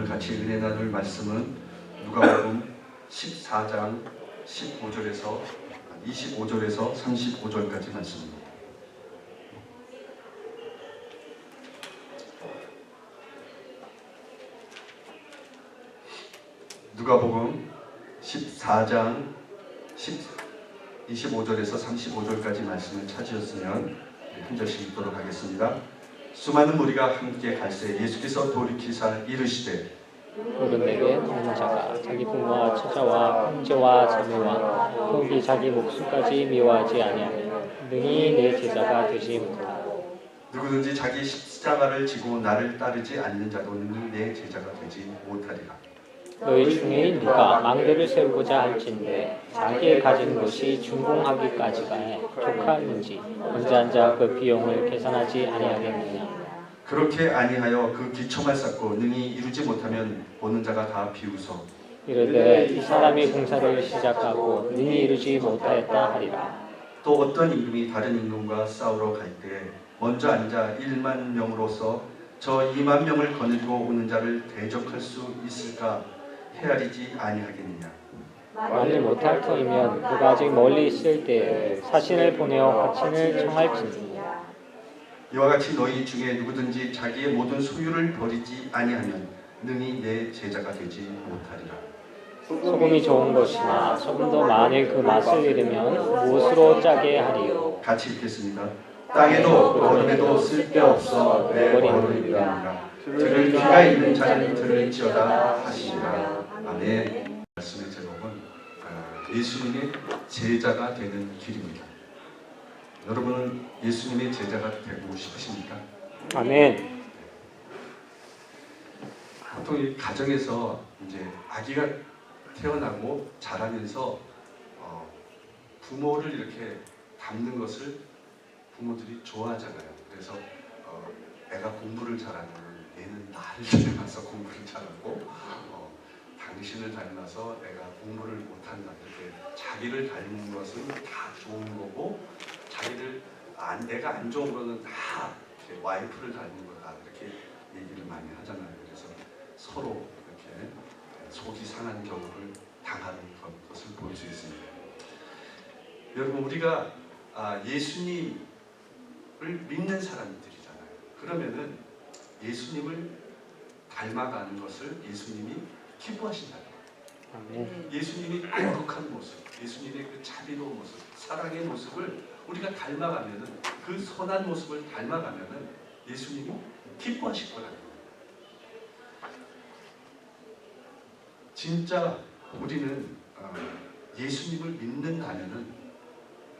오늘 같이 은혜 나눌 말씀은 누가복음 14장 25절에서 35절까지 말씀입니다. 누가복음 14장 25절에서 35절까지 말씀을 찾으셨으면 한 절씩 읽도록 하겠습니다. 수많은 무리가 함께 갈새 예수께서 돌이키사 이르시되 어른에게 없는 자가 자기 부모와 처자와 형제와 자매와 거기 자기 목숨까지 미워하지 아니하면 능히 내 제자가 되지 못하라. 누구든지 자기 십자가를 지고 나를 따르지 않는 자도 능히 내 제자가 되지 못하리라. 너희 중에 누가 망대를 세우고자 할진대 자기의 가진 것이 준공하기까지가 족하는지 언제 앉아 그 비용을 계산하지 아니하겠느냐. 그렇게 아니하여 그 기초만 쌓고 능히 이루지 못하면 보는 자가 다 비웃어 이르되 이 사람이 공사를 시작하고 능히 이루지 못하였다 하리라. 또 어떤 임금이 다른 임금과 싸우러 갈 때 먼저 앉아 1만 명으로서 저 2만 명을 거느리고 오는 자를 대적할 수 있을까 헤아리지 아니하겠느냐. 만일 못할 터이면 그가 아직 멀리 있을 때에 사신을 보내어 화친을 청할지니. 이와 같이 너희 중에 누구든지 자기의 모든 소유를 버리지 아니하면 능히 내 제자가 되지 못하리라. 소금이 좋은 것이나 소금도 만일 그 맛을 잃으면 무엇으로 짜게 하리요. 같이 읽겠습니다. 땅에도 거름에도 쓸데없어 내버리리라. 들을 귀가 있는 자는 들을지어다 하시니라. 아멘. 말씀의 제목은 예수님의 제자가 되는 길입니다. 여러분은 예수님의 제자가 되고 싶으십니까? 아멘. 보통 이 가정에서 이제 아기가 태어나고 자라면서 부모를 이렇게 닮는 것을 부모들이 좋아하잖아요. 그래서 애가 공부를 잘하면 얘는 나를 닮아서 공부를 잘하고 당신을 닮아서 애가 공부를 못한다. 이렇게 자기를 닮은 것은 다 좋은 거고 자기를 내가 안 좋은 거는 다 이렇게 와이프를 닮은 거다. 이렇게 얘기를 많이 하잖아요. 그래서 서로 이렇게 속이 상한 경우를 당하는 것을 볼 수 있습니다. 여러분 우리가 예수님을 믿는 사람들이잖아요. 그러면은 예수님을 닮아가는 것을 예수님이 기뻐하신다는 거예요. 예수님이 거룩한 모습, 예수님의 그 자비로운 모습, 사랑의 모습을 우리가 닮아가면은 그 선한 모습을 닮아가면은 예수님이 기뻐하실 거라는 거예요. 진짜 우리는 예수님을 믿는다면은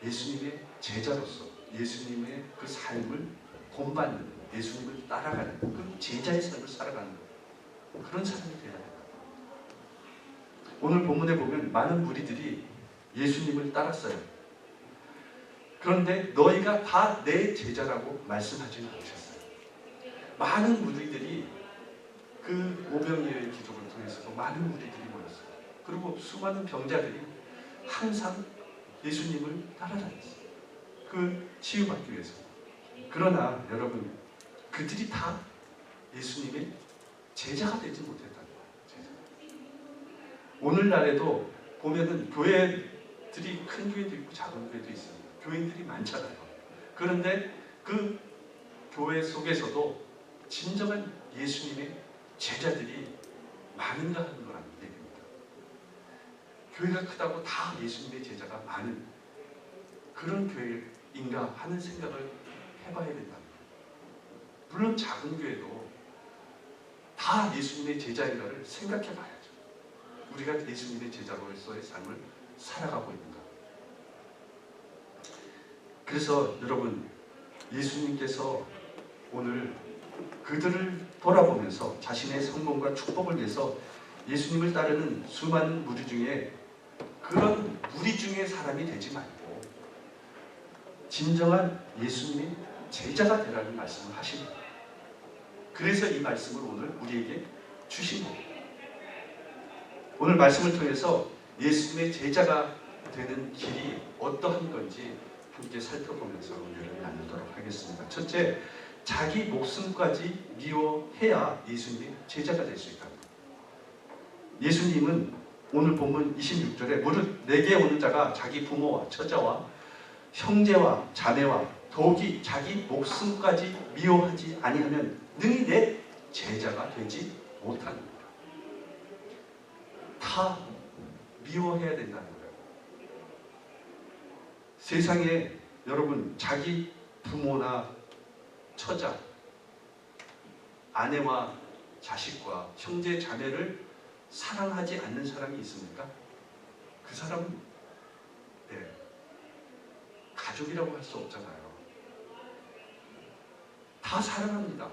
예수님의 제자로서 예수님의 그 삶을 본받는, 예수님을 따라가는 그 제자의 삶을 살아가는 그런 사람이 되어야 된다. 오늘 본문에 보면 많은 무리들이 예수님을 따랐어요. 그런데 너희가 다 내 제자라고 말씀하지는 않으셨어요. 많은 무리들이 그 오병이어의 기적을 통해서도 많은 무리들이 모였어요. 그리고 수많은 병자들이 항상 예수님을 따라다녔어요. 그 치유받기 위해서. 그러나 여러분 그들이 다 예수님의 제자가 되지 못했다는 거예요. 제자. 오늘날에도 보면은 교회들이 큰 교회도 있고 작은 교회도 있습니다. 교인들이 많잖아요. 그런데 그 교회 속에서도 진정한 예수님의 제자들이 많은가 하는 거라는 얘기입니다. 교회가 크다고 다 예수님의 제자가 많은 그런 교회인가 하는 생각을 해봐야 된다는 거예요. 물론 작은 교회도 다 예수님의 제자인가를 생각해 봐야죠. 우리가 예수님의 제자로서의 삶을 살아가고 있는가. 그래서 여러분 예수님께서 오늘 그들을 돌아보면서 자신의 성공과 축복을 위해서 예수님을 따르는 수많은 무리 중에 그런 무리 중에 사람이 되지 말고 진정한 예수님의 제자가 되라는 말씀을 하십니다. 그래서 이 말씀을 오늘 우리에게 주신 겁니다. 오늘 말씀을 통해서 예수님의 제자가 되는 길이 어떠한 건지 함께 살펴보면서 은혜를 나누도록 하겠습니다. 첫째, 자기 목숨까지 미워해야 예수님의 제자가 될 수 있다. 예수님은 오늘 본문 26절에 무릇 내게 오는 자가 자기 부모와 처자와 형제와 자매와 더욱이 자기 목숨까지 미워하지 아니하면 능히 내 제자가 되지 못합니다. 다 미워해야 된다는 거예요. 세상에 여러분 자기 부모나 처자, 아내와 자식과 형제 자매를 사랑하지 않는 사람이 있습니까? 그 사람은 가족이라고 할 수 없잖아요. 다 사랑합니다.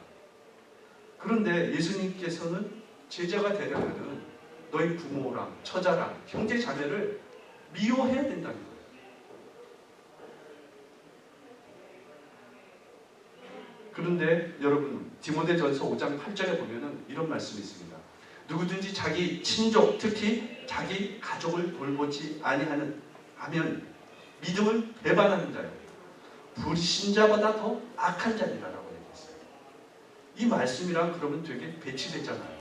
그런데 예수님께서는 제자가 되려면 너희 부모랑 처자랑 형제 자매를 미워해야 된다는 거예요. 그런데 여러분 디모데전서 5장 8절에 보면은 이런 말씀이 있습니다. 누구든지 자기 친족 특히 자기 가족을 돌보지 아니하는 하면 믿음을 배반하는 자요 불신자보다 더 악한 자니라라고 얘기했어요. 이 말씀이랑 그러면 되게 배치됐잖아요.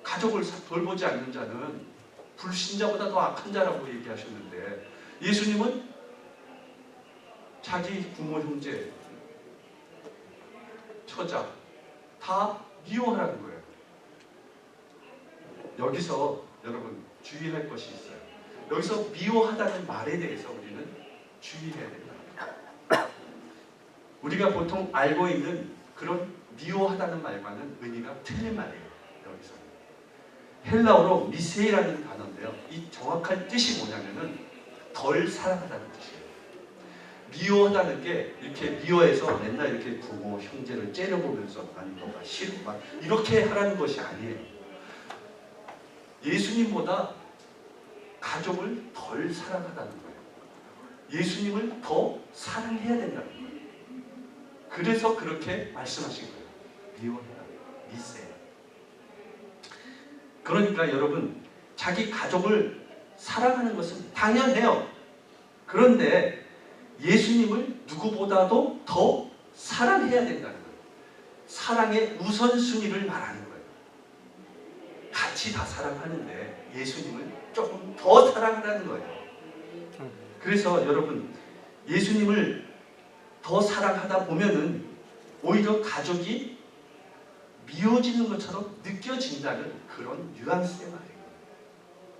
가족을 돌보지 않는 자는 불신자보다 더 악한 자라고 얘기하셨는데 예수님은 자기 부모, 형제, 처자 다 미워하라는 거예요. 여기서 여러분 주의할 것이 있어요. 여기서 미워하다는 말에 대해서 우리는 주의해야 된다. 우리가 보통 알고 있는 그런 미워하다는 말과는 의미가 틀린 말이에요. 여기서는 헬라어로 미세이라는 단어인데요. 이 정확한 뜻이 뭐냐면은 덜 사랑하다는 뜻이에요. 미워하다는 게 이렇게 미워해서 맨날 이렇게 부모, 형제를 째려보면서 아니 너가 싫어 막 이렇게 하라는 것이 아니에요. 예수님보다 가족을 덜 사랑하다는 거예요. 예수님을 더 사랑해야 된다는 거예요. 그래서 그렇게 말씀하신 거예요. 미워해라, 미세요. 그러니까 여러분 자기 가족을 사랑하는 것은 당연해요. 그런데 예수님을 누구보다도 더 사랑해야 된다는 거예요. 사랑의 우선순위를 말하는 거예요. 같이 다 사랑하는데 예수님을 조금 더 사랑하라는 거예요. 그래서 여러분 예수님을 더 사랑하다 보면은 오히려 가족이 미워지는 것처럼 느껴진다는 그런 뉘앙스의 말이에요.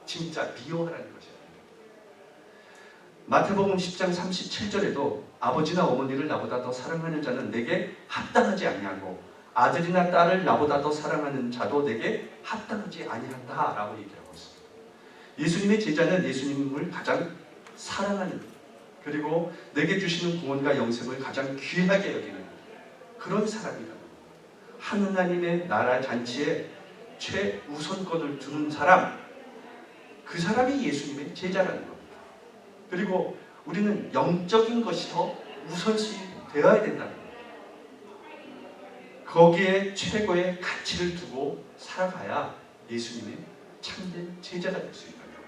진짜 미워하라는 것이에요. 마태복음 10장 37절에도 아버지나 어머니를 나보다 더 사랑하는 자는 내게 합당하지 아니하고 아들이나 딸을 나보다 더 사랑하는 자도 내게 합당하지 아니한다 라고 얘기하고 있습니다. 예수님의 제자는 예수님을 가장 사랑하는 그리고 내게 주시는 구원과 영생을 가장 귀하게 여기는 그런 사람이다. 하느님의 나라 잔치에 최우선권을 두는 사람, 그 사람이 예수님의 제자라는 겁니다. 그리고 우리는 영적인 것이 더 우선순위 되어야 된다는 거예요. 거기에 최고의 가치를 두고 살아가야 예수님의 참된 제자가 될 수 있다는 거예요.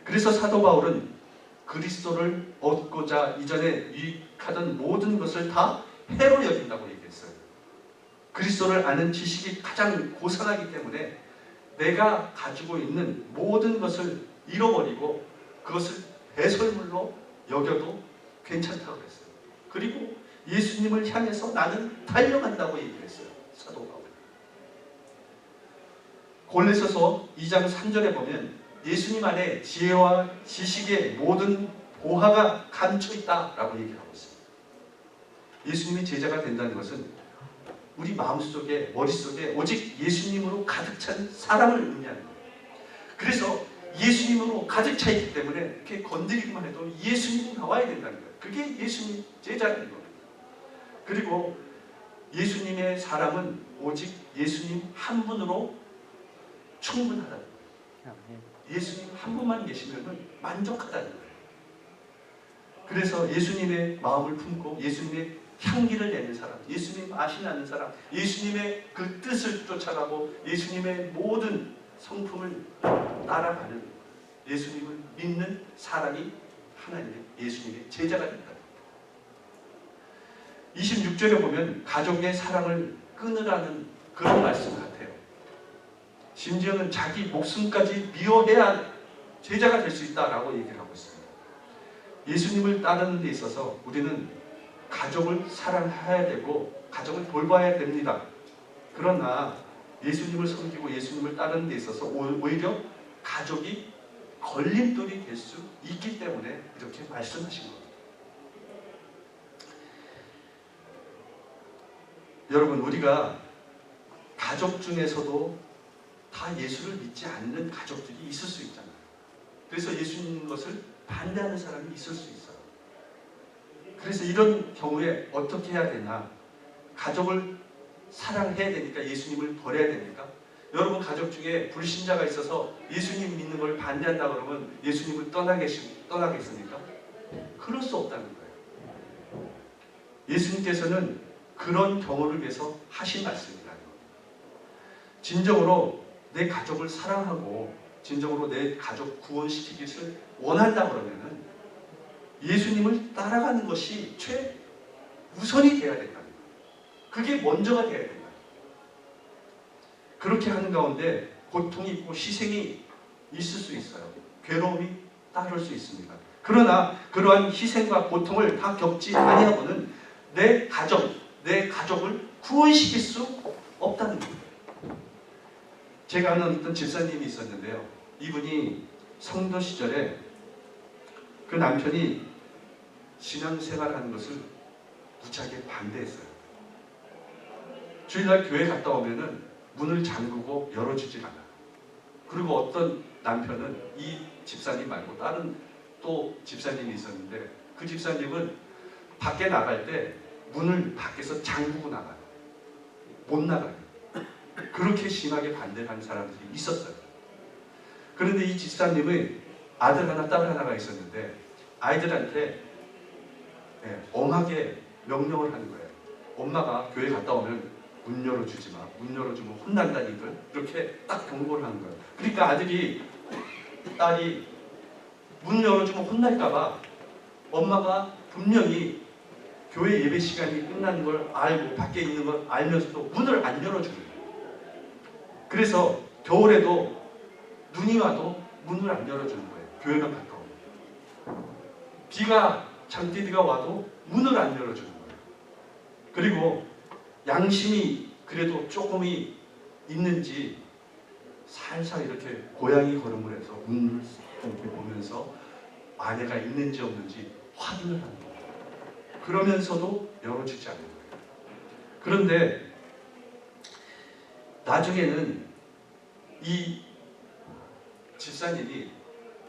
그래서 사도 바울은 그리스도를 얻고자 이전에 유익하던 모든 것을 다 해로 여긴다고 얘기했어요. 그리스도를 아는 지식이 가장 고상하기 때문에 내가 가지고 있는 모든 것을 잃어버리고 그것을 배설물로 여겨도 괜찮다고 했어요. 그리고 예수님을 향해서 나는 달려간다고 얘기를 했어요. 사도 바울. 골로새서 2장 3절에 보면 예수님 안에 지혜와 지식의 모든 보화가 감춰 있다라고 얘기하고 있습니다. 예수님이 제자가 된다는 것은 우리 마음속에 머릿속에 오직 예수님으로 가득 찬 사람을 의미하는 거예요. 그래서 예수님으로 가득 차 있기 때문에 이렇게 건드리기만 해도 예수님이 나와야 된다는 거예요. 그게 예수님 제자라는 겁니다. 그리고 예수님의 사람은 오직 예수님 한 분으로 충분하다는 거예요. 예수님 한 분만 계시면 만족하다는 거예요. 그래서 예수님의 마음을 품고 예수님의 향기를 내는 사람, 예수님 맛이 나는 사람, 예수님의 그 뜻을 쫓아가고 예수님의 모든 성품을 따라가는 예수님을 믿는 사람이 하나님의 예수님의 제자가 된다. 26절에 보면 가족의 사랑을 끊으라는 그런 말씀 같아요. 심지어는 자기 목숨까지 미워해야 제자가 될 수 있다라고 얘기를 하고 있습니다. 예수님을 따르는 데 있어서 우리는 가족을 사랑해야 되고 가족을 돌봐야 됩니다. 그러나 예수님을 섬기고 예수님을 따르는 데 있어서 오히려 가족이 걸림돌이 될 수 있기 때문에 이렇게 말씀하신 겁니다. 여러분, 우리가 가족 중에서도 다 예수를 믿지 않는 가족들이 있을 수 있잖아요. 그래서 예수님 것을 반대하는 사람이 있을 수 있어요. 그래서 이런 경우에 어떻게 해야 되나? 가족을 사랑해야 되니까 예수님을 버려야 됩니까? 여러분 가족 중에 불신자가 있어서 예수님 믿는 걸 반대한다 그러면 예수님을 떠나겠습니까? 그럴 수 없다는 거예요. 예수님께서는 그런 경우를 위해서 하신 말씀이라는 겁니다. 진정으로 내 가족을 사랑하고 진정으로 내 가족 구원시키기를 원한다 그러면은 예수님을 따라가는 것이 최우선이 되어야 된다는 거예요. 그게 먼저가 되어야 된다. 그렇게 하는 가운데 고통이 있고 희생이 있을 수 있어요. 괴로움이 따를 수 있습니다. 그러나 그러한 희생과 고통을 다 겪지 아니하고는 내 가족을 구원시킬 수 없다는 거예요. 제가 아는 어떤 집사님이 있었는데요. 이분이 성도 시절에 그 남편이 신앙생활하는 것을 무지하게 반대했어요. 주일날 교회 갔다 오면은 문을 잠그고 열어주질 않아요. 그리고 어떤 남편은 이 집사님 말고 다른 또 집사님이 있었는데 그 집사님은 밖에 나갈 때 문을 밖에서 잠그고 나가요. 못 나가요. 그렇게 심하게 반대를 하는 사람들이 있었어요. 그런데 이 집사님의 아들 하나 딸 하나가 있었는데 아이들한테 엄하게 명령을 하는 거예요. 엄마가 교회 갔다 오면 문 열어주지 마. 문 열어주면 혼난다 니들. 이렇게 딱 경고를 하는 거예요. 그러니까 아들이 딸이 문 열어주면 혼날까 봐 엄마가 분명히 교회 예배 시간이 끝나는 걸 알고 밖에 있는 걸 알면서도 문을 안 열어주는 거예요. 그래서 겨울에도 눈이 와도 문을 안 열어주는 거예요. 교회가 가까우면. 비가 장대비가 와도 문을 안 열어주는 거예요. 그리고 양심이 그래도 조금이 있는지 살살 이렇게 고양이 걸음을 해서 문을 이렇게 보면서 아내가 있는지 없는지 확인을 하는 거예요. 그러면서도 열어주지 않는 거예요. 그런데 나중에는 이 집사님이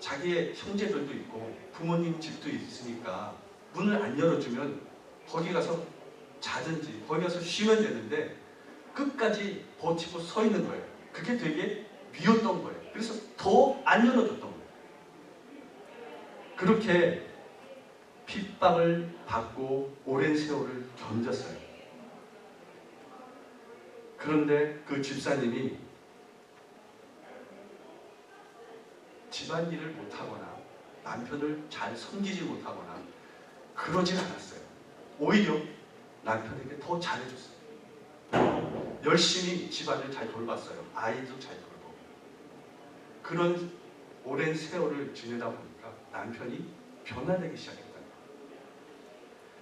자기의 형제들도 있고 부모님 집도 있으니까 문을 안 열어주면 거기 가서 자든지 거기 가서 쉬면 되는데 끝까지 버티고 서 있는 거예요. 그게 되게 미웠던 거예요. 그래서 더 안 열어줬던 거예요. 그렇게 핍박을 받고 오랜 세월을 견뎠어요. 그런데 그 집사님이 집안일을 못하거나 남편을 잘 섬기지 못하거나 그러진 않았어요. 오히려 남편에게 더 잘해줬어요. 열심히 집안을 잘 돌봤어요. 아이도 잘 돌보고. 그런 오랜 세월을 지내다 보니까 남편이 변화되기 시작했다는 거예요.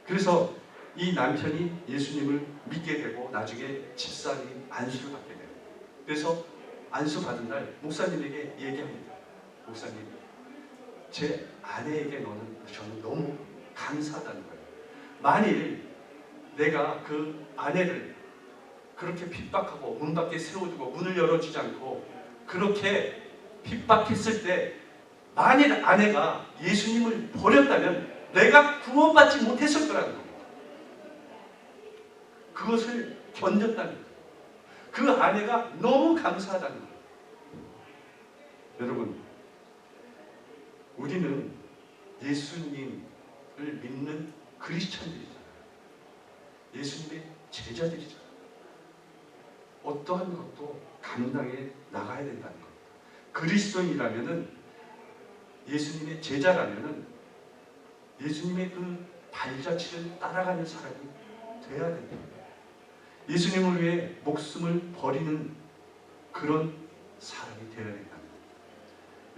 그래서 이 남편이 예수님을 믿게 되고 나중에 집사님 안수를 받게 돼요. 그래서 안수 받은 날 목사님에게 얘기합니다. 목사님, 제 아내에게 저는 너무 감사하다는 거예요. 만일 내가 그 아내를 그렇게 핍박하고 문 밖에 세워두고 문을 열어주지 않고 그렇게 핍박했을 때 만일 아내가 예수님을 버렸다면 내가 구원받지 못했을 거라는 겁니다. 그것을 견뎠다는 거예요. 그 아내가 너무 감사하다는 거예요. 여러분, 우리는 예수님을 믿는 크리스천들이잖아요. 예수님의 제자들이잖아요. 어떠한 것도 감당해 나가야 된다는 겁니다. 그리스도인이라면은 예수님의 제자라면은 예수님의 그 발자취를 따라가는 사람이 돼야 됩니다. 예수님을 위해 목숨을 버리는 그런 사람이 되어야 된다는 거예요.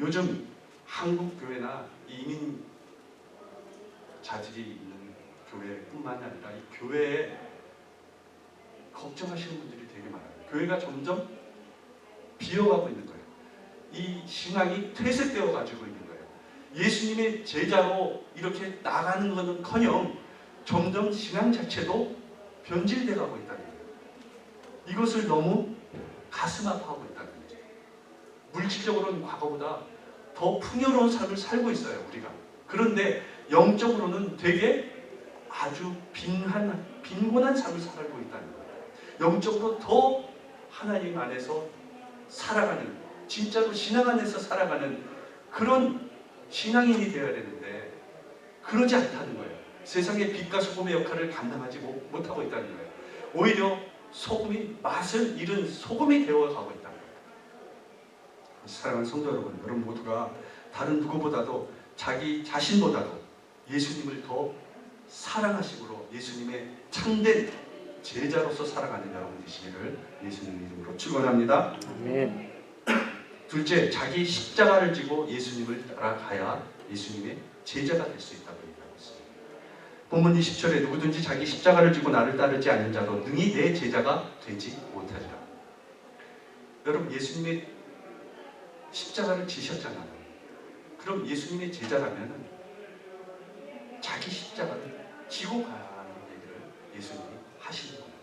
요즘 한국 교회나 이민 자질이 있는 교회뿐만 아니라 이 교회에 걱정하시는 분들이 되게 많아요. 교회가 점점 비어가고 있는 거예요. 이 신앙이 퇴색되어 가지고 있는 거예요. 예수님의 제자로 이렇게 나가는 것은커녕 점점 신앙 자체도 변질돼 가고 있다는 거예요. 이것을 너무 가슴 아파하고 있다는 거죠. 물질적으로는 과거보다 더 풍요로운 삶을 살고 있어요, 우리가. 그런데 영적으로는 되게 아주 빈곤한 삶을 살고 있다는 거예요. 영적으로 더 하나님 안에서 살아가는, 진짜로 신앙 안에서 살아가는 그런 신앙인이 되어야 되는데 그러지 않다는 거예요. 세상의 빛과 소금의 역할을 감당하지 못하고 있다는 거예요. 오히려 소금이 맛을 잃은 소금이 되어가고 있다는 거예요. 사랑하는 성도 여러분, 여러분 모두가 다른 누구보다도 자기 자신보다도 예수님을 더 사랑하심으로 예수님의 참된 제자로서 살아가는 여러분 되시기를 예수님 이름으로 축원합니다. 아멘. 둘째, 자기 십자가를 지고 예수님을 따라가야 예수님의 제자가 될 수 있다고 얘기하고 있습니다. 본문 20절에 누구든지 자기 십자가를 지고 나를 따르지 않는 자도 능히 내 제자가 되지 못하리라. 여러분, 예수님의 십자가를 지셨잖아요. 그럼 예수님의 제자라면 자기 십자가를 지고 가야 하는 얘기를 예수님이 하시는 겁니다.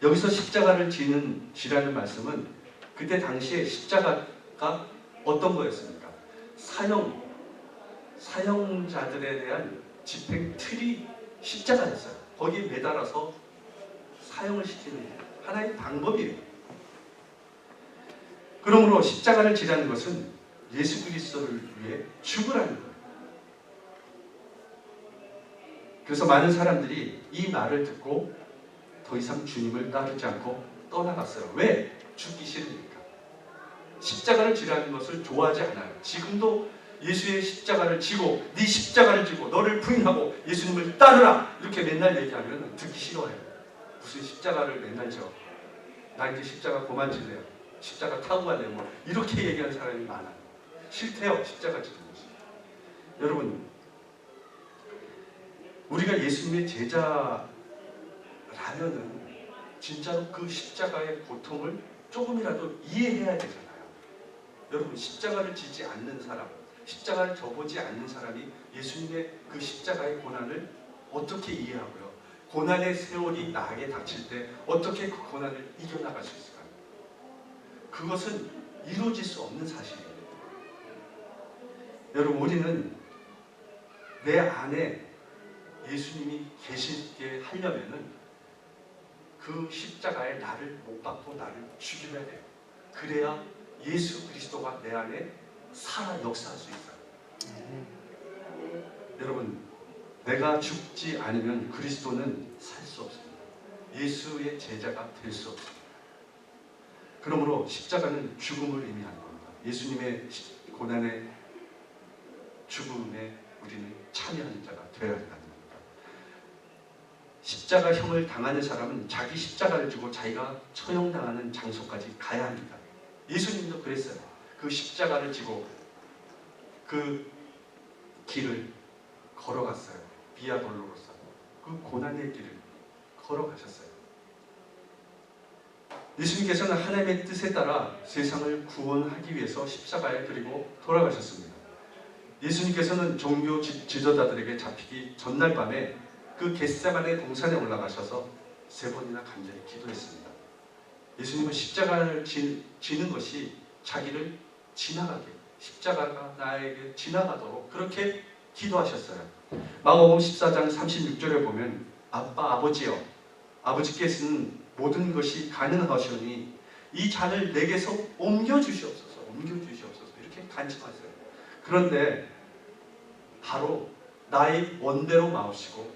여기서 십자가를 지라는 말씀은 그때 당시에 십자가가 어떤 거였습니까? 사형자들에 대한 집행 틀이 십자가였어요. 거기에 매달아서 사형을 시키는 하나의 방법이에요. 그러므로 십자가를 지라는 것은 예수 그리스도를 위해 죽으라는 거예요. 그래서 많은 사람들이 이 말을 듣고 더 이상 주님을 따르지 않고 떠나갔어요. 왜? 죽기 싫으니까. 십자가를 지라는 것을 좋아하지 않아요. 지금도 예수의 십자가를 지고 네 십자가를 지고 너를 부인하고 예수님을 따르라 이렇게 맨날 얘기하면 듣기 싫어해요. 무슨 십자가를 맨날 져. 나 이제 십자가 그만 질래요. 십자가 타고 갈래요. 뭐 이렇게 얘기하는 사람이 많아요. 싫대요. 십자가 지는 것이. 여러분, 우리가 예수님의 제자라면은 진짜로 그 십자가의 고통을 조금이라도 이해해야 되잖아요. 여러분, 십자가를 지지 않는 사람, 십자가를 져보지 않는 사람이 예수님의 그 십자가의 고난을 어떻게 이해하고요? 고난의 세월이 나에게 닥칠 때 어떻게 그 고난을 이겨나갈 수 있을까요? 그것은 이루어질 수 없는 사실이에요. 여러분, 우리는 내 안에 예수님이 계시게 하려면은 그 십자가에 나를 못 박고 나를 죽여야 돼요. 그래야 예수 그리스도가 내 안에 살아 역사할 수 있어요. 여러분, 내가 죽지 않으면 그리스도는 살 수 없습니다. 예수의 제자가 될 수 없습니다. 그러므로 십자가는 죽음을 의미하는 겁니다. 예수님의 고난의 죽음에 우리는 참여하는 자가 되어야 한다는 겁니다. 십자가형을 당하는 사람은 자기 십자가를 지고 자기가 처형당하는 장소까지 가야 합니다. 예수님도 그랬어요. 그 십자가를 지고 그 길을 걸어갔어요. 비아 돌로로사. 그 고난의 길을 걸어가셨어요. 예수님께서는 하나님의 뜻에 따라 세상을 구원하기 위해서 십자가에 그리고 돌아가셨습니다. 예수님께서는 종교 지도자들에게 잡히기 전날 밤에 그 겟세마네 동산에 올라가셔서 3번이나 간절히 기도했습니다. 예수님은 십자가를 지는 것이 자기를 지나가게, 십자가가 나에게 지나가도록 그렇게 기도하셨어요. 마가복음 14장 36절에 보면 아버지여, 아버지께서는 모든 것이 가능하시오니 이 잔을 내게서 옮겨주시옵소서 이렇게 간청하세요. 그런데 바로 나의 원대로 마옵시고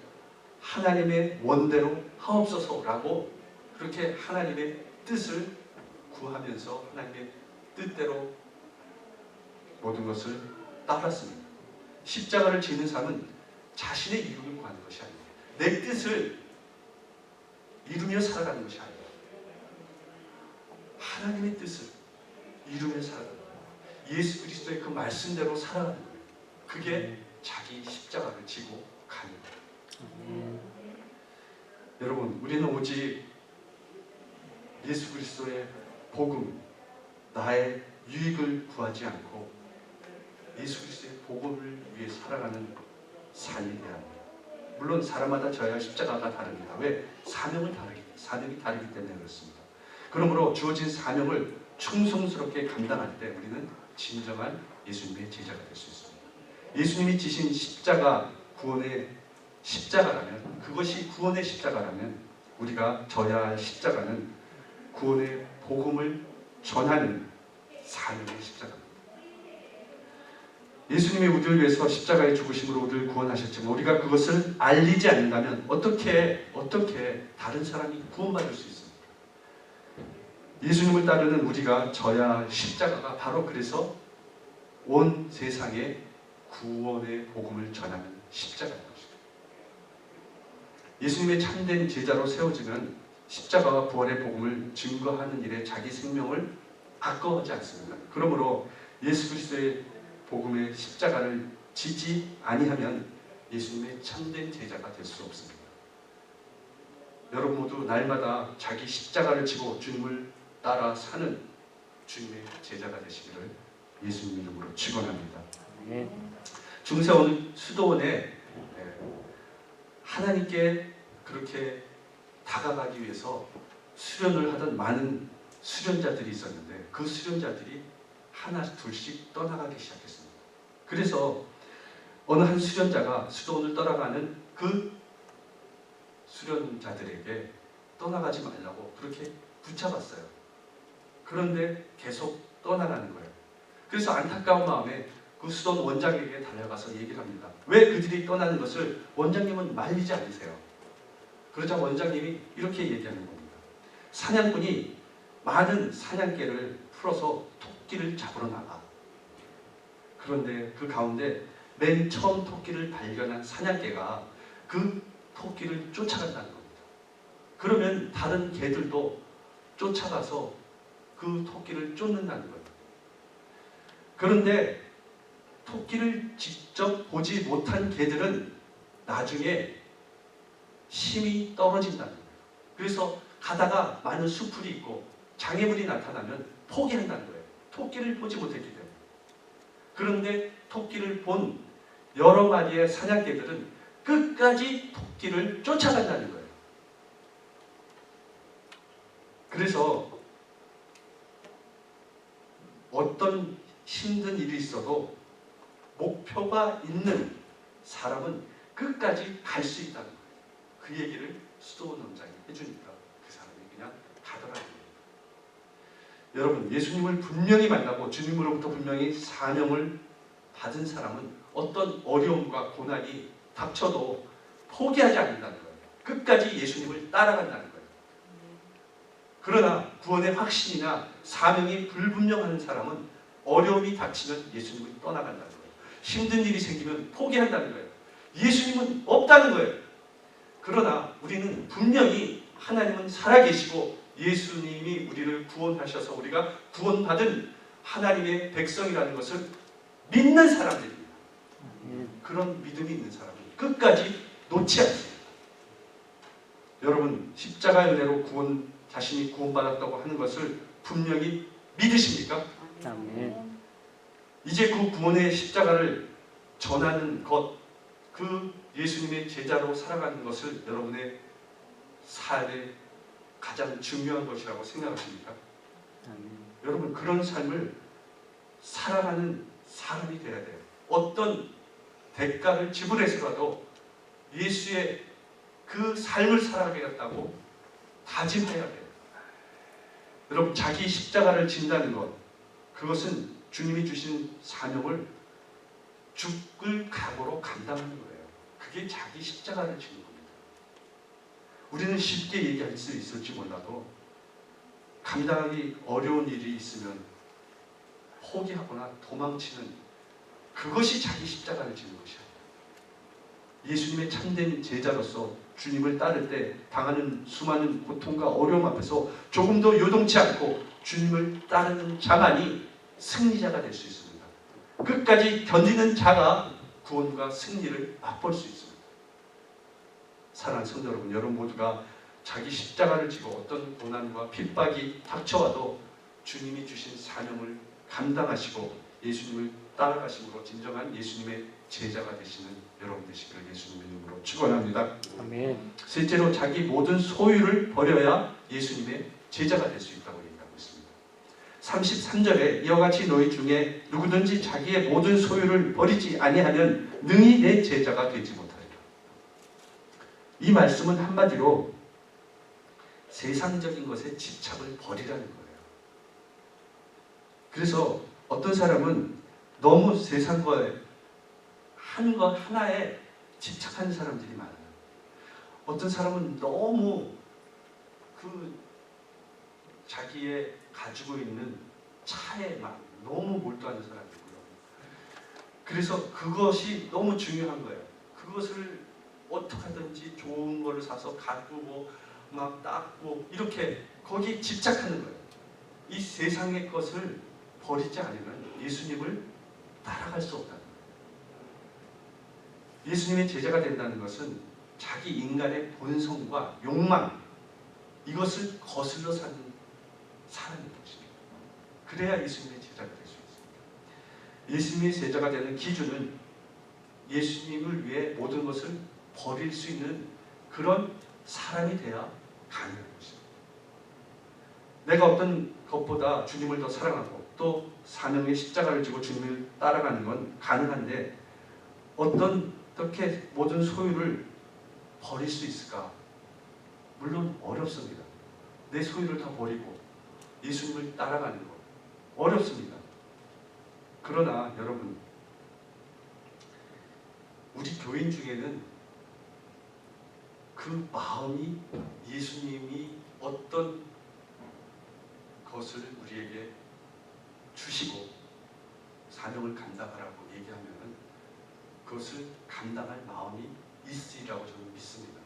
하나님의 원대로 하옵소서라고 그렇게 하나님의 뜻을 구하면서 하나님의 뜻대로 모든 것을 따랐습니다. 십자가를 지는 삶은 자신의 이익을 구하는 것이 아닙니다. 내 뜻을 이루며 살아가는 것이 아닙니다. 하나님의 뜻을 이루며 살아가는 거예요. 예수 그리스도의 그 말씀대로 살아가는 거예요. 그게 자기 십자가를 지고 가는 거예요. 여러분, 우리는 오직 예수 그리스도의 복음, 나의 유익을 구하지 않고 예수 그리스도의 복음을 위해 살아가는 삶이 돼야 합니다. 물론 사람마다 져야 할 십자가가 다릅니다. 왜? 사명이 다르기 때문에 그렇습니다. 그러므로 주어진 사명을 충성스럽게 감당할 때 우리는 진정한 예수님의 제자가 될 수 있습니다. 예수님이 지신 십자가, 구원의 십자가라면, 그것이 구원의 십자가라면 우리가 져야 할 십자가는 구원의 복음을 전하는 사명의 십자가입니다. 예수님이 우리를 위해서 십자가에 죽으심으로 우리를 구원하셨지만 우리가 그것을 알리지 않는다면 어떻게 다른 사람이 구원받을 수 있습니까? 예수님을 따르는 우리가 져야 할 십자가가 바로 그래서 온 세상에 구원의 복음을 전하는 십자가인 것입니다. 예수님의 참된 제자로 세워지면 십자가와 부활의 복음을 증거하는 일에 자기 생명을 아까워하지 않습니다. 그러므로 예수 그리스도의 복음의 십자가를 지지 아니하면 예수님의 참된 제자가 될 수 없습니다. 여러분 모두 날마다 자기 십자가를 지고 주님을 따라 사는 주님의 제자가 되시기를 예수님 이름으로 축원합니다. 중세원 수도원에 하나님께 그렇게 다가가기 위해서 수련을 하던 많은 수련자들이 있었는데 그 수련자들이 하나 둘씩 떠나가기 시작했습니다. 그래서 어느 한 수련자가 수도원을 떠나가는 그 수련자들에게 떠나가지 말라고 그렇게 붙잡았어요. 그런데 계속 떠나가는 거예요. 그래서 안타까운 마음에 그 수도원 원장에게 달려가서 얘기를 합니다. 왜 그들이 떠나는 것을 원장님은 말리지 않으세요? 그러자 원장님이 이렇게 얘기하는 겁니다. 사냥꾼이 많은 사냥개를 풀어서 토끼를 잡으러 나가. 그런데 그 가운데 맨 처음 토끼를 발견한 사냥개가 그 토끼를 쫓아간다는 겁니다. 그러면 다른 개들도 쫓아가서 그 토끼를 쫓는다는 거예요. 그런데 토끼를 직접 보지 못한 개들은 나중에 힘이 떨어진다는 거예요. 그래서 가다가 많은 수풀이 있고 장애물이 나타나면 포기한다는 거예요. 토끼를 보지 못했기 때문에. 그런데 토끼를 본 여러 마리의 사냥개들은 끝까지 토끼를 쫓아간다는 거예요. 그래서 어떤 힘든 일이 있어도 목표가 있는 사람은 끝까지 갈 수 있다는 거예요. 그 얘기를 수도원 원장이 해주니까 그 사람이 그냥 가더라는 거예요. 여러분, 예수님을 분명히 만나고 주님으로부터 분명히 사명을 받은 사람은 어떤 어려움과 고난이 닥쳐도 포기하지 않는다는 거예요. 끝까지 예수님을 따라간다는 거예요. 그러나 구원의 확신이나 사명이 불분명한 사람은 어려움이 닥치면 예수님을 떠나간다는 거예요. 힘든 일이 생기면 포기한다는 거예요. 예수님은 없다는 거예요. 그러나 우리는 분명히 하나님은 살아계시고 예수님이 우리를 구원하셔서 우리가 구원받은 하나님의 백성이라는 것을 믿는 사람들입니다. 그런 믿음이 있는 사람은 끝까지 놓지 않습니다. 여러분, 십자가의 은혜로 자신이 구원받았다고 하는 것을 분명히 믿으십니까? 아멘. 이제 그 구원의 십자가를 전하는 것, 그 예수님의 제자로 살아가는 것을 여러분의 삶의 가장 중요한 것이라고 생각하십니까? 여러분, 그런 삶을 살아가는 사람이 되어야 돼요. 어떤 대가를 지불해서라도 예수의 그 삶을 살아가겠다고 다짐해야 돼요. 여러분, 자기 십자가를 진다는 것, 그것은 주님이 주신 사명을 죽을 각오로 감당하는 거예요. 그게 자기 십자가를 지는 겁니다. 우리는 쉽게 얘기할 수 있을지 몰라도 감당하기 어려운 일이 있으면 포기하거나 도망치는 그것이 자기 십자가를 지는 것이야. 예수님의 참된 제자로서 주님을 따를 때 당하는 수많은 고통과 어려움 앞에서 조금도 요동치 않고 주님을 따르는 자만이 승리자가 될 수 있습니다. 끝까지 견디는 자가 구원과 승리를 맛볼 수 있습니다. 사랑하는 성도 여러분, 여러분 모두가 자기 십자가를 지고 어떤 고난과 핍박이 닥쳐와도 주님이 주신 사명을 감당하시고 예수님을 따라가심으로 진정한 예수님의 제자가 되시는 여러분 되시기를 예수님의 이름으로 축원합니다. 아멘. 셋째로 자기 모든 소유를 버려야 예수님의 제자가 될 수 있다고 얘기하고 있습니다. 33절에 이와 같이 너희 중에 누구든지 자기의 모든 소유를 버리지 아니하면 능히 내 제자가 되지 못하리라. 이 말씀은 한마디로 세상적인 것에 집착을 버리라는 거예요. 그래서 어떤 사람은 너무 세상 거에 한 것 하나에 집착하는 사람들이 많아요. 어떤 사람은 너무 그 자기의 가지고 있는 차에만 너무 몰두하는 사람이고요. 그래서 그것이 너무 중요한 거예요. 그것을 어떻게 하든지 좋은 거를 사서 가꾸고 막 닦고 이렇게 거기에 집착하는 거예요. 이 세상의 것을 버리지 않으면 예수님을 따라갈 수 없다는 거예요. 예수님의 제자가 된다는 것은 자기 인간의 본성과 욕망 이것을 거슬러 사는 사람인 것입니다. 그래야 예수님의 제자가 될 수 있습니다. 예수님의 제자가 되는 기준은 예수님을 위해 모든 것을 버릴 수 있는 그런 사람이 돼야 가능한 것입니다. 내가 어떤 것보다 주님을 더 사랑하고 또 사명의 십자가를 지고 주님을 따라가는 건 가능한데 어떻게 모든 소유를 버릴 수 있을까? 물론 어렵습니다. 내 소유를 다 버리고 예수님을 따라가는 거 어렵습니다. 그러나 여러분 우리 교인 중에는 그 마음이 예수님이 어떤 것을 우리에게 주시고 사명을 감당하라고 얘기하면 그것을 감당할 마음이 있으리라고 저는 믿습니다.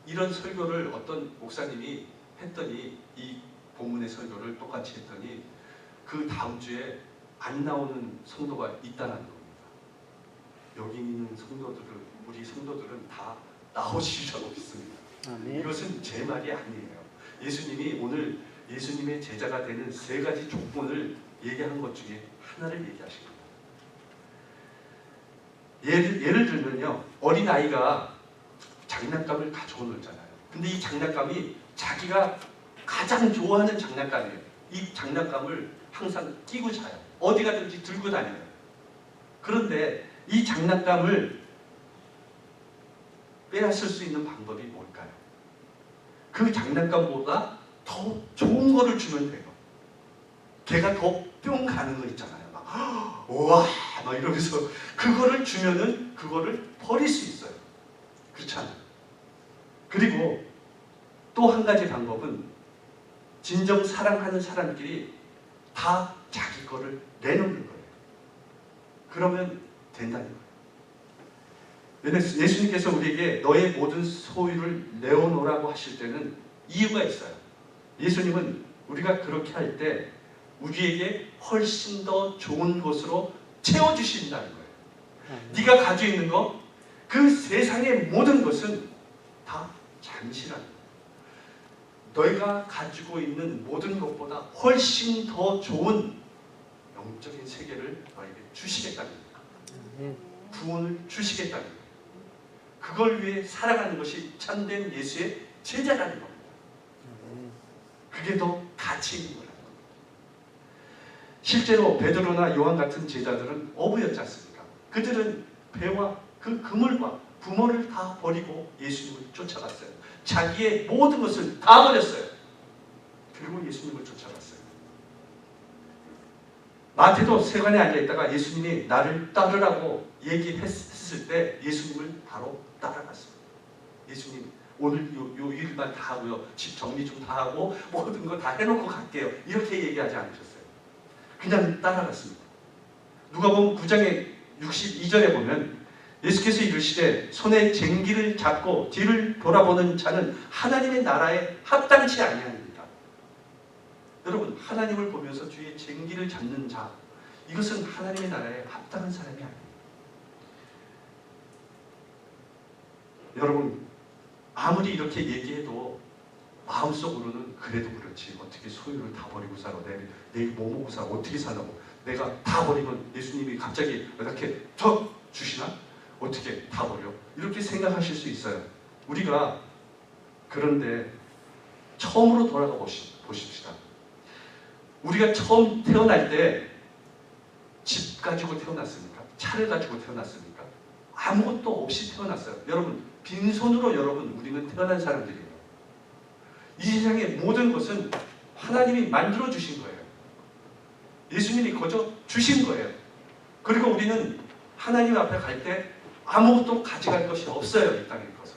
이런 설교를 어떤 목사님이 했더니 이 본문의 설교를 똑같이 했더니 그 다음 주에 안 나오는 성도가 있다는 겁니다. 여기 있는 성도들은 우리 성도들은 다 나오시리라고 믿습니다. 아멘. 이것은 제 말이 아니에요. 예수님이 오늘 예수님의 제자가 되는 세 가지 조건을 얘기한 것 중에 하나를 얘기하신 겁니다. 예를 들면요, 어린 아이가 장난감을 가지고 놀잖아요. 근데 이 장난감이 자기가 가장 좋아하는 장난감이에요. 이 장난감을 항상 끼고 자요. 어디 가든지 들고 다녀요. 그런데 이 장난감을 빼앗을 수 있는 방법이 뭘까요? 그 장난감보다 더 좋은 거를 주면 돼요. 걔가 더 뿅 가는 거 있잖아요. 막 우와 막 이러면서 그거를 주면은 그거를 버릴 수 있어요. 그렇잖아요. 그리고 또 한 가지 방법은 진정 사랑하는 사람끼리 다 자기 거를 내놓는 거예요. 그러면 된다는 거예요. 예수님께서 우리에게 너의 모든 소유를 내어놓으라고 하실 때는 이유가 있어요. 예수님은 우리가 그렇게 할 때 우리에게 훨씬 더 좋은 것으로 채워주신다는 거예요. 네가 가지고 있는 거, 그 세상의 모든 것은 다 잠시라는 거예요. 너희가 가지고 있는 모든 것보다 훨씬 더 좋은 영적인 세계를 너에게 주시겠다는 거예요. 구원을 주시겠다는 거예요. 그걸 위해 살아가는 것이 참된 예수의 제자라는 겁니다. 그게 더 가치 있는 거라는 겁니다. 실제로 베드로나 요한 같은 제자들은 어부였지 않습니까? 그들은 배와 그 그물과 부모를 다 버리고 예수님을 쫓아갔어요. 자기의 모든 것을 다 버렸어요. 그리고 예수님을 쫓아갔어요. 마태도 세관에 앉아있다가 예수님이 나를 따르라고 얘기했을 때 예수님을 바로 따라갔습니다. 예수님 오늘 요 일만 다 하고요. 집 정리 좀 다 하고 모든 거 다 해놓고 갈게요. 이렇게 얘기하지 않으셨어요. 그냥 따라갔습니다. 누가복음 9장의 62절에 보면 예수께서 이르시되 손에 쟁기를 잡고 뒤를 돌아보는 자는 하나님의 나라에 합당치 아니하니라. 여러분, 하나님을 보면서 뒤에 쟁기를 잡는 자, 이것은 하나님의 나라에 합당한 사람이 아닙니다. 여러분, 아무리 이렇게 얘기해도 마음속으로는 그래도 그렇지, 어떻게 소유를 다 버리고 살아, 내일 뭐 먹고 살아, 어떻게 살라고, 내가 다 버리면 예수님이 갑자기 이렇게 더 주시나? 어떻게 다 버려? 이렇게 생각하실 수 있어요. 우리가 그런데 처음으로 돌아가 보십시다. 우리가 처음 태어날 때 집 가지고 태어났습니까? 차를 가지고 태어났습니까? 아무것도 없이 태어났어요. 여러분, 빈손으로 우리는 태어난 사람들이에요. 이 세상의 모든 것은 하나님이 만들어 주신 거예요. 예수님이 거저 주신 거예요. 그리고 우리는 하나님 앞에 갈 때 아무것도 가져갈 것이 없어요. 이 땅의 것은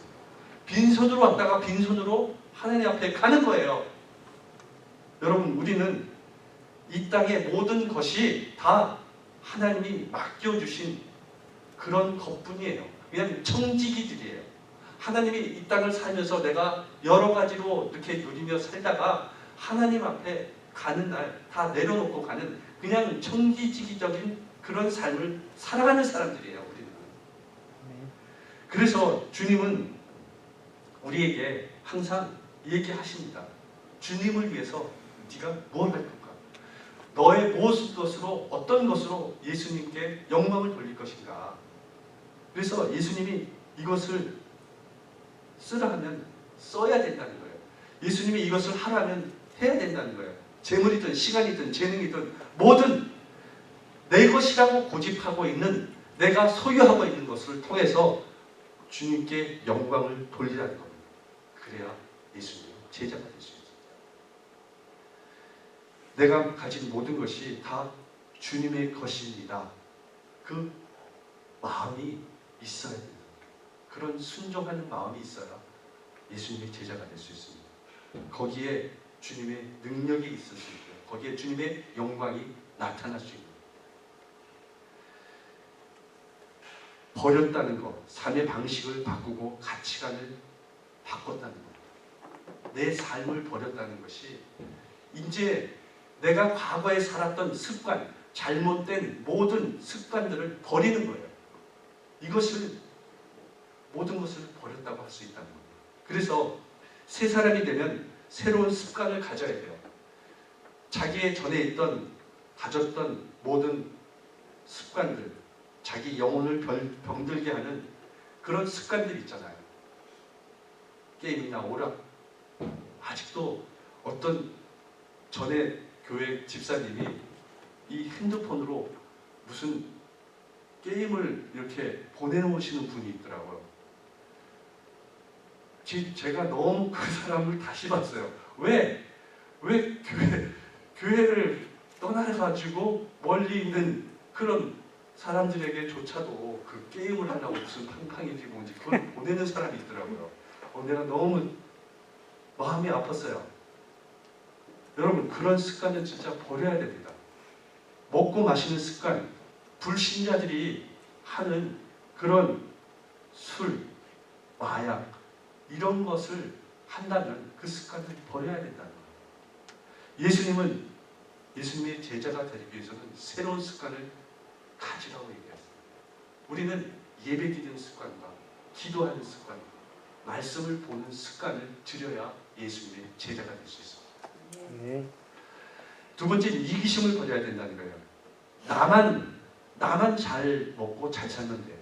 빈손으로 왔다가 빈손으로 하나님 앞에 가는 거예요. 여러분, 우리는 이 땅의 모든 것이 다 하나님이 맡겨주신 그런 것뿐이에요. 그냥 청지기들이에요. 하나님이 이 땅을 살면서 내가 여러 가지로 이렇게 누리며 살다가 하나님 앞에 가는 날 다 내려놓고 가는 그냥 청지기적인 그런 삶을 살아가는 사람들이에요. 우리는. 그래서 주님은 우리에게 항상 얘기하십니다. 주님을 위해서 네가 뭘 할 건가? 너의 무엇 것으로, 어떤 것으로 예수님께 영광을 돌릴 것인가? 그래서 예수님이 이것을 쓰라 하면 써야 된다는 거예요. 예수님이 이것을 하라면 해야 된다는 거예요. 재물이든 시간이든 재능이든 뭐든 내 것이라고 고집하고 있는, 내가 소유하고 있는 것을 통해서 주님께 영광을 돌리라는 겁니다. 그래야 예수님의 제자가 될 수 있습니다. 내가 가진 모든 것이 다 주님의 것입니다. 그 마음이 있어야 됩니다. 그런 순종하는 마음이 있어야 예수님의 제자가 될 수 있습니다. 거기에 주님의 능력이 있을 수 있고요. 거기에 주님의 영광이 나타날 수 있습니다. 버렸다는 것, 삶의 방식을 바꾸고 가치관을 바꿨다는 것, 내 삶을 버렸다는 것이 이제 내가 과거에 살았던 습관, 잘못된 모든 습관들을 버리는 거예요. 이것을, 모든 것을 버렸다고 할 수 있다는 겁니다. 그래서 새 사람이 되면 새로운 습관을 가져야 돼요. 자기의 전에 가졌던 모든 습관들, 자기 영혼을 병들게 하는 그런 습관들 있잖아요. 게임이나 오락. 아직도 어떤 전에 교회 집사님이 이 핸드폰으로 무슨 게임을 이렇게 보내놓으시는 분이 있더라고요. 제가 너무 그 사람을 다시 봤어요. 왜 교회를 떠나가지고 멀리 있는 그런 사람들에게조차도 그 게임을 하려고 무슨 팡팡인지 뭔지 그걸 보내는 사람이 있더라고요. 내가 너무 마음이 아팠어요. 여러분, 그런 습관은 진짜 버려야 됩니다. 먹고 마시는 습관, 불신자들이 하는 그런 술, 마약, 이런 것을 한다면 그 습관을 버려야 된다는 거예요. 예수님의 제자가 되기 위해서는 새로운 습관을 가지라고 얘기했습니다. 우리는 예배드리는 습관과 기도하는 습관, 말씀을 보는 습관을 들여야 예수님의 제자가 될 수 있습니다. 두 번째는 이기심을 버려야 된다는 거예요. 나만 잘 먹고 잘 살면 돼.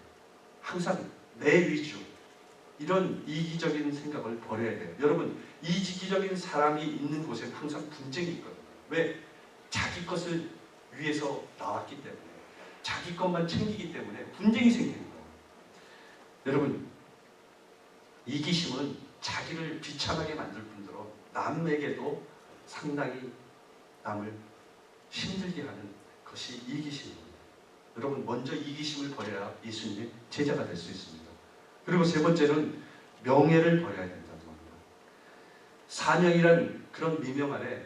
항상 내 위주, 이런 이기적인 생각을 버려야 돼요. 여러분, 이기적인 사람이 있는 곳에 항상 분쟁이 있거든요. 왜? 자기 것을 위해서 나왔기 때문에, 자기 것만 챙기기 때문에 분쟁이 생기는 거예요. 여러분, 이기심은 자기를 비참하게 만들 뿐더러 남에게도 상당히 남을 힘들게 하는 것이 이기심입니다. 여러분, 먼저 이기심을 버려야 예수님의 제자가 될 수 있습니다. 그리고 세 번째는 명예를 버려야 된다는 겁니다. 사명이란 그런 미명 아래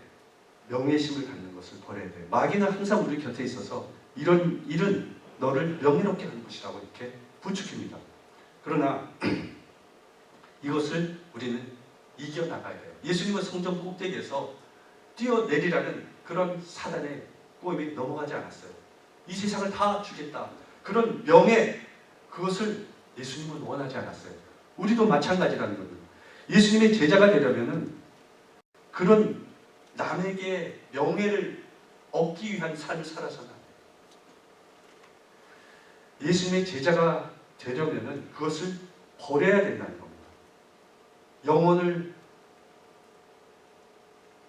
명예심을 갖는 것을 버려야 돼요. 마귀는 항상 우리 곁에 있어서 이런 일은 너를 명예롭게 하는 것이라고 이렇게 부추깁니다. 그러나 이것을 우리는 이겨나가야 돼요. 예수님은 성전 꼭대기에서 뛰어내리라는 그런 사단의 꼬임에 넘어가지 않았어요. 이 세상을 다 주겠다. 그런 명예, 그것을 예수님은 원하지 않았어요. 우리도 마찬가지라는 거예요. 예수님의 제자가 되려면은 그런 남에게 명예를 얻기 위한 삶을 살아서는 안 돼요. 예수님의 제자가 되려면은 그것을 버려야 된다는 겁니다. 영혼을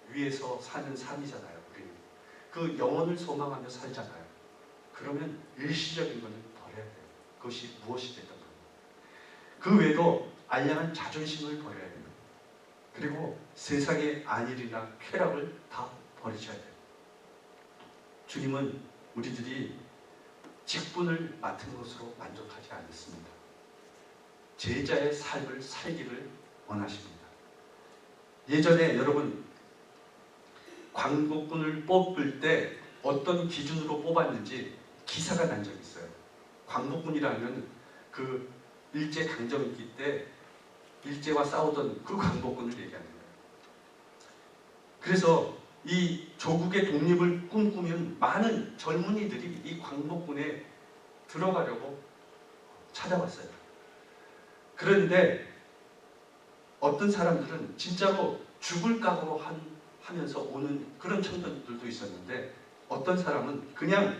위해서 사는 삶이잖아요. 우리는 그 영혼을 소망하며 살잖아요. 그러면 일시적인 것은 버려야 돼요. 그것이 무엇이 됐든 간에. 그 외에도 알량한 자존심을 버려야 돼요. 그리고 세상의 안일이나 쾌락을 다 버리셔야 돼요. 주님은 우리들이 직분을 맡은 것으로 만족하지 않습니다. 제자의 삶을 살기를 원하십니다. 예전에 여러분 광복군을 뽑을 때 어떤 기준으로 뽑았는지 기사가 난 적이 있어요. 광복군이라면 그 일제강점기 때 일제와 싸우던 그 광복군을 얘기하는 거예요. 그래서 이 조국의 독립을 꿈꾸면 많은 젊은이들이 이 광복군에 들어가려고 찾아왔어요. 그런데 어떤 사람들은 진짜로 죽을 각오로 하면서 오는 그런 청년들도 있었는데, 어떤 사람은 그냥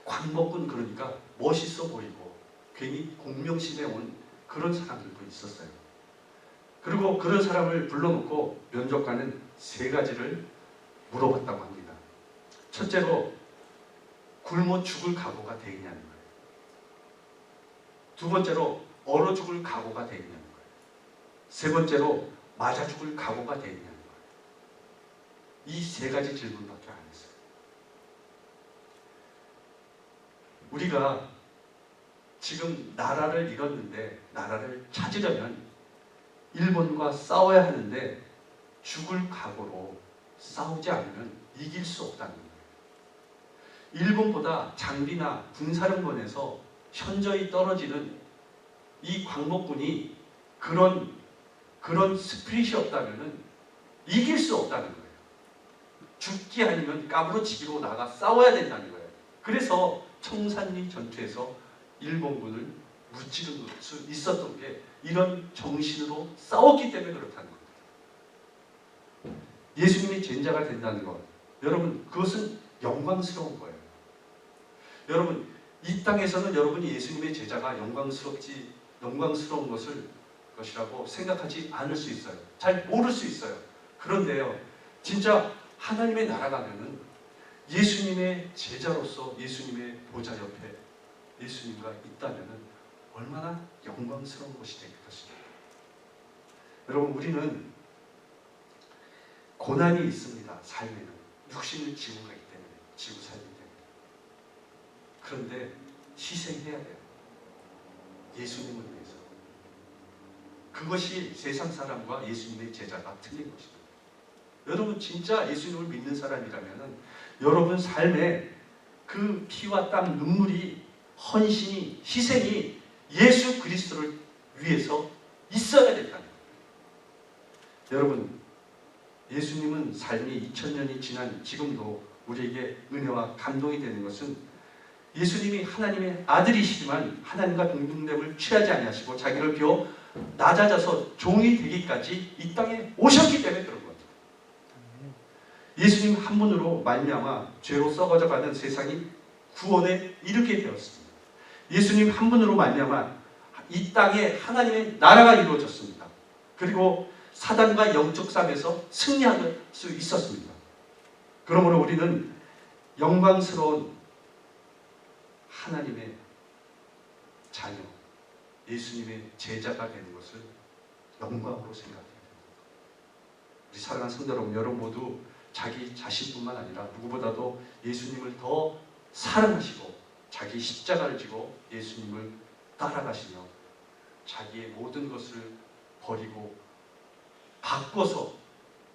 광복군 그러니까 멋있어 보이고 괜히 공명심에 온 그런 사람들도 있었어요. 그리고 그런 사람을 불러놓고 면접관은 3가지를 물어봤다고 합니다. 첫째로 굶어 죽을 각오가 돼 있냐는 거예요. 두 번째로 얼어 죽을 각오가 돼 있냐는 거예요. 세 번째로 맞아 죽을 각오가 돼 있냐는 거예요. 이 3가지 질문밖에 안 했어요. 우리가 지금 나라를 잃었는데 나라를 찾으려면 일본과 싸워야 하는데 죽을 각오로 싸우지 않으면 이길 수 없다는 거예요. 일본보다 장비나 군사력면에서 현저히 떨어지는 이 광복군이 그런 스피릿이 없다면 이길 수 없다는 거예요. 죽기 아니면 까무러치기로 나가 싸워야 된다는 거예요. 그래서 청산리 전투에서 일본군을 무찌를 수 있었던 게 이런 정신으로 싸웠기 때문에 그렇다는 겁니다. 예수님이 제자가 된다는 것, 여러분 그것은 영광스러운 거예요. 여러분 이 땅에서는 여러분이 예수님의 제자가 영광스러운 것이라고 생각하지 않을 수 있어요. 잘 모를 수 있어요. 그런데요, 진짜 하나님의 나라 가면은 예수님의 제자로서 예수님의 보좌 옆에 예수님과 있다면은 얼마나 영광스러운 것이 될 것입니다. 여러분 우리는 고난이 있습니다. 삶에는 육신을 지고 가기 때문에, 지고 살기 때문에. 그런데 희생해야 돼요. 예수님을 위해서. 그것이 세상 사람과 예수님의 제자가 틀린 것입니다. 여러분 진짜 예수님을 믿는 사람이라면 여러분 삶에 그 피와 땀, 눈물이, 헌신이, 희생이 예수 그리스도를 위해서 있어야 된다는 거예요. 여러분 예수님은 삶이 2000년이 지난 지금도 우리에게 은혜와 감동이 되는 것은 예수님이 하나님의 아들이시지만 하나님과 동등됨을 취하지 아니하시고 자기를 비워 낮아져서 종이 되기까지 이 땅에 오셨기 때문에 그런 거죠. 예수님 한 분으로 말미암아 죄로 썩어져가는 세상이 구원에 이르게 되었습니다. 예수님 한 분으로 말미암아 이 땅에 하나님의 나라가 이루어졌습니다. 그리고 사단과 영적 싸움에서 승리할 수 있었습니다. 그러므로 우리는 영광스러운 하나님의 자녀, 예수님의 제자가 되는 것을 영광으로 생각해야 됩니다. 우리 사랑하는 성도 여러분 모두 자기 자신뿐만 아니라 누구보다도 예수님을 더 사랑하시고 자기 십자가를 지고 예수님을 따라가시며 자기의 모든 것을 버리고 바꿔서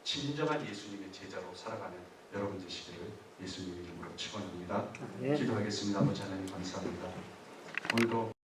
진정한 예수님의 제자로 살아가는 여러분 되시기를 예수님의 이름으로 축원합니다. 기도하겠습니다. 아버지 하나님 감사합니다. 오늘도